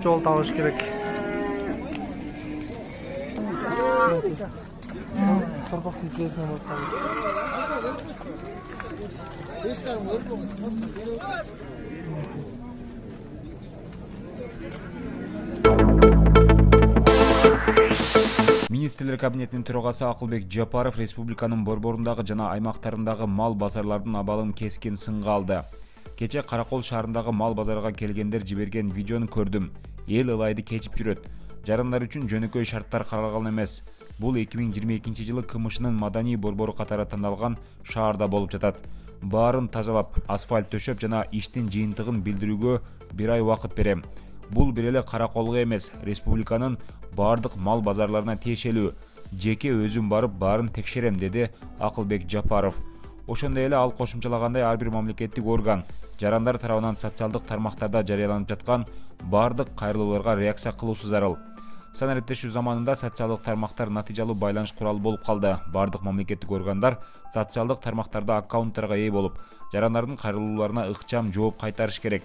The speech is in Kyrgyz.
жол табыш керек. Торпақтың тізесіне болып қалды. Министрлер кабинетinin төрағасы Акылбек Жапаров республиканың борборундағы жана аймактарындагы мал базарлардын абалын кескен сынга алды. Кече Каракол шаарындагы мал базарга келгендер жиберген видеону көрдүм. Эл ылайды кечип жүрөт. Жарандар үчүн жөнөкөй шарттар каралган эмес. Бул 2022 жылы КМШнын маданий борбору катары тандалган шаарда болуп жатат. Баарын тазалап, асфальт төшөп жана иштин жыйынтыгын билдирүүгө 1 ай убакыт берем. Бул бир эле Караколго эмес, республиканын бардык мал базарларына тиешелүү. Жеке өзүм барып баарын текшерем, деди Акылбек Жапаров. Ошондой эле ал кошумчалагандай ар бир мамлекеттик орган жарандар тарабынан социалдык тармактарда жарыяланып жаткан бардык кайрылууларга реакция кылуусу зарыл. Санариптешүү заманында социалдык тармактар натыйжалуу байланыш куралы болуп калды. Бардык мамлекеттик органдар социалдык тармактарда аккаунттарга ээ болуп, жарандардын кайрылууларына ыкчам жооп кайтарыш керек.